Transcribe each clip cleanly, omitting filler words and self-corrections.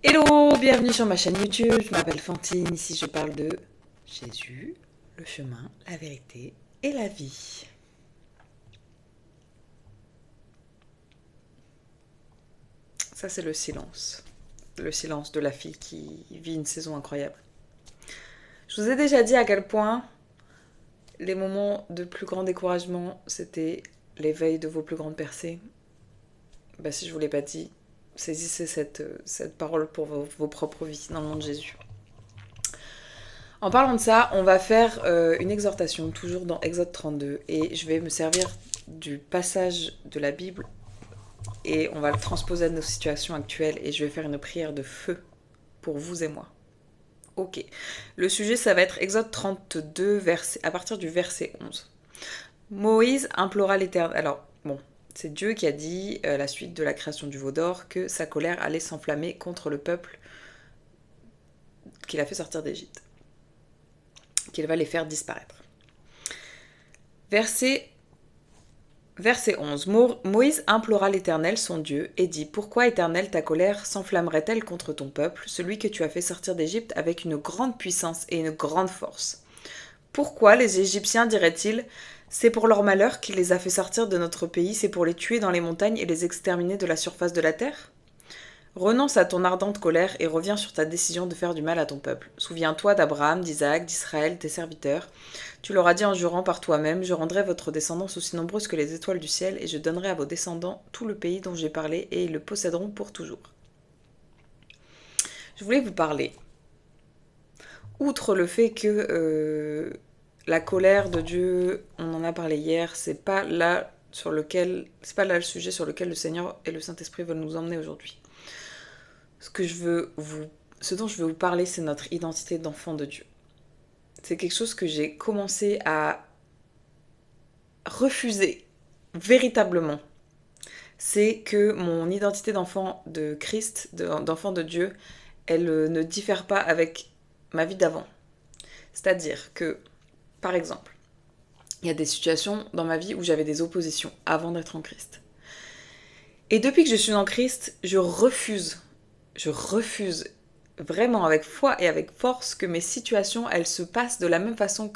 Hello, bienvenue sur ma chaîne YouTube, je m'appelle Fantine, ici je parle de Jésus, le chemin, la vérité et la vie. Ça c'est le silence de la fille qui vit une saison incroyable. Je vous ai déjà dit à quel point les moments de plus grand découragement c'était l'éveil de vos plus grandes percées. Bah si je vous l'ai pas dit, saisissez cette parole pour vos propres vies dans le nom de Jésus. En parlant de ça, on va faire une exhortation, toujours dans Exode 32, et je vais me servir du passage de la Bible, et on va le transposer à nos situations actuelles, et je vais faire une prière de feu pour vous et moi. Ok. Le sujet, ça va être Exode 32, à partir du verset 11. Moïse implora l'Éternel. Alors, bon, c'est Dieu qui a dit, à la suite de la création du veau d'or, que sa colère allait s'enflammer contre le peuple qu'il a fait sortir d'Égypte, qu'il va les faire disparaître. Verset 11. Moïse implora l'Éternel, son Dieu, et dit : « Pourquoi, Éternel, ta colère s'enflammerait-elle contre ton peuple, celui que tu as fait sortir d'Égypte avec une grande puissance et une grande force ? Pourquoi les Égyptiens diraient-ils : c'est pour leur malheur qu'il les a fait sortir de notre pays, c'est pour les tuer dans les montagnes et les exterminer de la surface de la terre ? Renonce à ton ardente colère et reviens sur ta décision de faire du mal à ton peuple. Souviens-toi d'Abraham, d'Isaac, d'Israël, tes serviteurs. Tu leur as dit en jurant par toi-même : je rendrai votre descendance aussi nombreuse que les étoiles du ciel, et je donnerai à vos descendants tout le pays dont j'ai parlé, et ils le posséderont pour toujours. Je voulais vous parler, outre le fait que la colère de Dieu, on en a parlé hier, c'est pas là le sujet sur lequel le Seigneur et le Saint-Esprit veulent nous emmener aujourd'hui. Ce dont je veux vous parler, c'est notre identité d'enfant de Dieu. C'est quelque chose que j'ai commencé à refuser véritablement. C'est que mon identité d'enfant de Christ, d'enfant de Dieu, elle ne diffère pas avec ma vie d'avant. C'est-à-dire que, par exemple, il y a des situations dans ma vie où j'avais des oppositions avant d'être en Christ. Et depuis que je suis en Christ, je refuse vraiment avec foi et avec force que mes situations, elles se passent de la même façon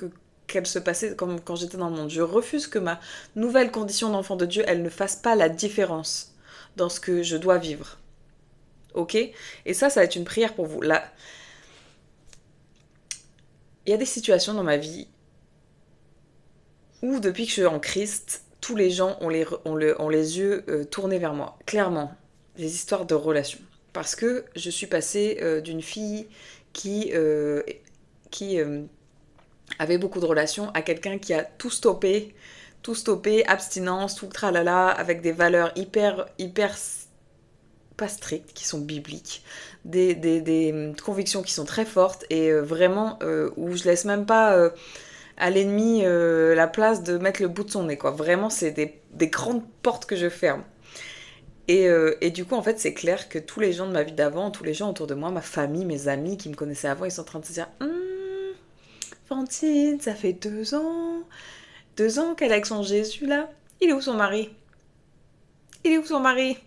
qu'elles se passaient comme quand j'étais dans le monde. Je refuse que ma nouvelle condition d'enfant de Dieu, elle ne fasse pas la différence dans ce que je dois vivre. Ok ? Et ça va être une prière pour vous. Là, il y a des situations dans ma vie où, depuis que je suis en Christ, tous les gens ont les yeux tournés vers moi. Clairement, des histoires de relations. Parce que je suis passée d'une fille qui avait beaucoup de relations à quelqu'un qui a tout stoppé, abstinence, tout le tralala, avec des valeurs hyper pas strictes, qui sont bibliques, des convictions qui sont très fortes, et vraiment où je laisse même pas à l'ennemi la place de mettre le bout de son nez, quoi. Vraiment, c'est des grandes portes que je ferme. Et du coup, en fait, c'est clair que tous les gens de ma vie d'avant, tous les gens autour de moi, ma famille, mes amis qui me connaissaient avant, ils sont en train de se dire Fantine, ça fait 2 ans. 2 ans qu'elle est avec son Jésus, là. Il est où son mari ? Il est où son mari ?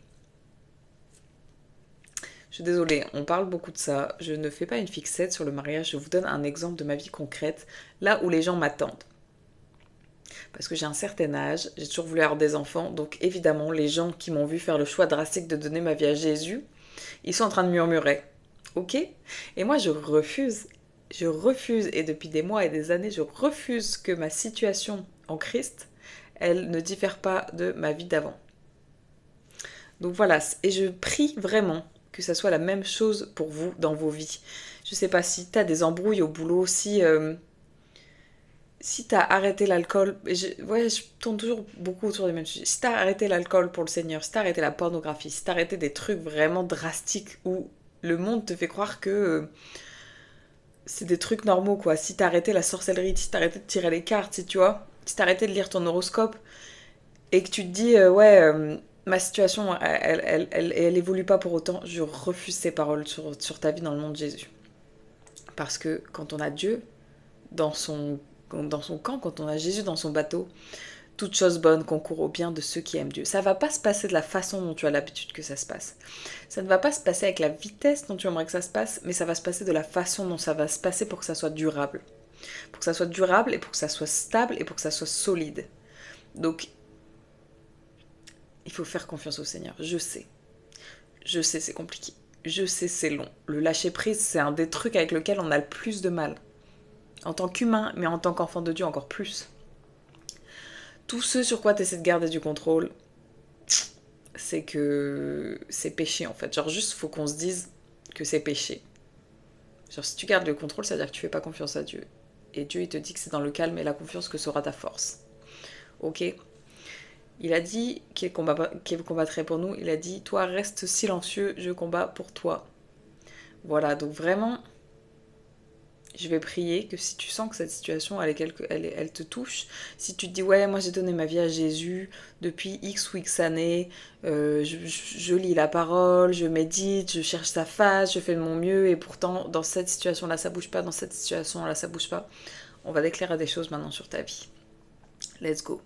Je suis désolée, on parle beaucoup de ça. Je ne fais pas une fixette sur le mariage. Je vous donne un exemple de ma vie concrète, là où les gens m'attendent. Parce que j'ai un certain âge, j'ai toujours voulu avoir des enfants, donc évidemment, les gens qui m'ont vu faire le choix drastique de donner ma vie à Jésus, ils sont en train de murmurer. Ok ? Et moi, je refuse, et depuis des mois et des années, je refuse que ma situation en Christ, elle ne diffère pas de ma vie d'avant. Donc voilà, et je prie vraiment que ça soit la même chose pour vous dans vos vies. Je sais pas si t'as des embrouilles au boulot, si t'as arrêté l'alcool, je tourne toujours beaucoup autour des mêmes sujets. Si t'as arrêté l'alcool pour le Seigneur, si t'as arrêté la pornographie, si t'as arrêté des trucs vraiment drastiques où le monde te fait croire que c'est des trucs normaux, quoi. Si t'as arrêté la sorcellerie, si t'as arrêté de tirer les cartes, si t'as arrêté de lire ton horoscope et que tu te dis, ma situation, elle évolue pas pour autant, je refuse ces paroles sur ta vie dans le nom de Jésus. Parce que quand on a Dieu dans son camp, quand on a Jésus dans son bateau, toute chose bonne concourt au bien de ceux qui aiment Dieu. Ça va pas se passer de la façon dont tu as l'habitude que ça se passe. Ça ne va pas se passer avec la vitesse dont tu aimerais que ça se passe, mais ça va se passer de la façon dont ça va se passer pour que ça soit durable. Pour que ça soit durable et pour que ça soit stable et pour que ça soit solide. Donc, il faut faire confiance au Seigneur. Je sais. Je sais, c'est compliqué. Je sais, c'est long. Le lâcher-prise, c'est un des trucs avec lequel on a le plus de mal. En tant qu'humain, mais en tant qu'enfant de Dieu, encore plus. Tout ce sur quoi tu essaies de garder du contrôle, c'est que c'est péché, en fait. Genre, juste, faut qu'on se dise que c'est péché. Genre, si tu gardes le contrôle, ça veut dire que tu fais pas confiance à Dieu. Et Dieu, il te dit que c'est dans le calme et la confiance que sera ta force. Ok ? Il a dit qu'il combattrait pour nous. Il a dit, toi, reste silencieux, je combats pour toi. Voilà, donc vraiment, je vais prier que si tu sens que cette situation, elle te touche, si tu te dis, ouais, moi j'ai donné ma vie à Jésus depuis X ou X années, je lis la parole, je médite, je cherche sa face, je fais de mon mieux, et pourtant, dans cette situation-là, ça bouge pas, dans cette situation-là, ça bouge pas, on va déclarer des choses maintenant sur ta vie. Let's go.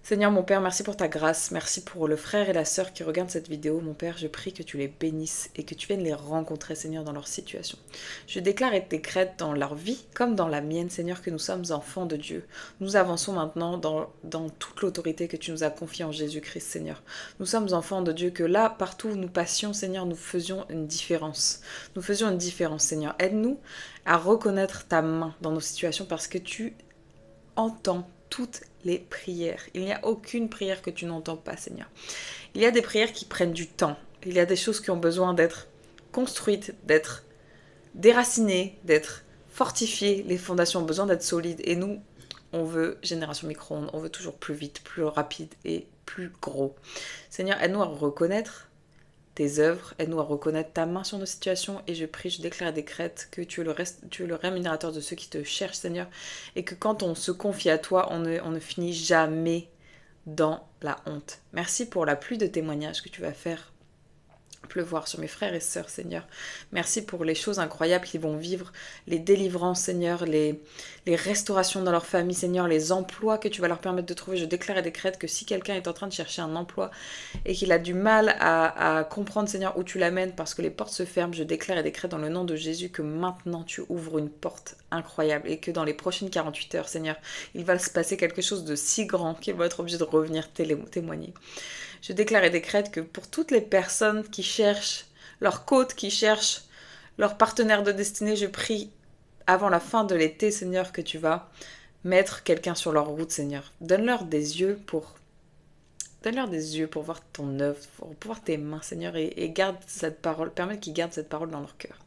Seigneur mon Père, merci pour ta grâce, merci pour le frère et la sœur qui regardent cette vidéo. Mon Père, je prie que tu les bénisses et que tu viennes les rencontrer, Seigneur, dans leur situation. Je déclare et décrète dans leur vie, comme dans la mienne, Seigneur, que nous sommes enfants de Dieu. Nous avançons maintenant dans toute l'autorité que tu nous as confiée en Jésus-Christ, Seigneur. Nous sommes enfants de Dieu, que là, partout où nous passions, Seigneur, nous faisions une différence. Nous faisions une différence, Seigneur. Aide-nous à reconnaître ta main dans nos situations parce que tu entends toutes les prières. Il n'y a aucune prière que tu n'entends pas, Seigneur. Il y a des prières qui prennent du temps. Il y a des choses qui ont besoin d'être construites, d'être déracinées, d'être fortifiées. Les fondations ont besoin d'être solides. Et nous, on veut génération micro-ondes. On veut toujours plus vite, plus rapide et plus gros. Seigneur, aide-nous à reconnaître tes œuvres, aide-nous à reconnaître ta main sur nos situations et je prie, je déclare et décrète que tu es le rémunérateur de ceux qui te cherchent, Seigneur, et que quand on se confie à toi, on ne finit jamais dans la honte. Merci pour la pluie de témoignages que tu vas faire pleuvoir sur mes frères et sœurs, Seigneur. Merci pour les choses incroyables qu'ils vont vivre, les délivrances, Seigneur, les restaurations dans leur famille, Seigneur, les emplois que tu vas leur permettre de trouver. Je déclare et décrète que si quelqu'un est en train de chercher un emploi et qu'il a du mal à comprendre, Seigneur, où tu l'amènes parce que les portes se ferment, je déclare et décrète dans le nom de Jésus que maintenant tu ouvres une porte incroyable et que dans les prochaines 48 heures, Seigneur, il va se passer quelque chose de si grand qu'ils vont être obligés de revenir témoigner. Je déclare et décrète que pour toutes les personnes qui cherchent leur côte, qui cherchent leur partenaire de destinée, je prie avant la fin de l'été, Seigneur, que tu vas mettre quelqu'un sur leur route, Seigneur. Donne-leur des yeux pour voir ton œuvre, pour voir tes mains, Seigneur, et garde cette parole, permets qu'ils gardent cette parole dans leur cœur.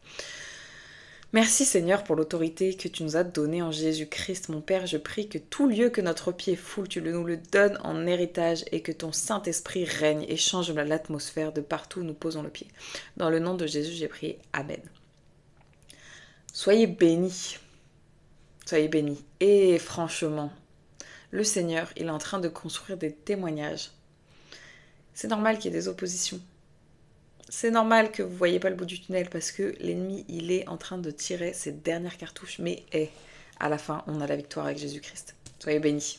Merci Seigneur pour l'autorité que tu nous as donnée en Jésus-Christ. Mon Père, je prie que tout lieu que notre pied foule, tu nous le donnes en héritage et que ton Saint-Esprit règne et change l'atmosphère de partout où nous posons le pied. Dans le nom de Jésus, j'ai prié. Amen. Soyez bénis. Soyez bénis. Et franchement, le Seigneur, il est en train de construire des témoignages. C'est normal qu'il y ait des oppositions. C'est normal que vous ne voyez pas le bout du tunnel parce que l'ennemi, il est en train de tirer ses dernières cartouches. Mais à la fin, on a la victoire avec Jésus-Christ. Soyez bénis.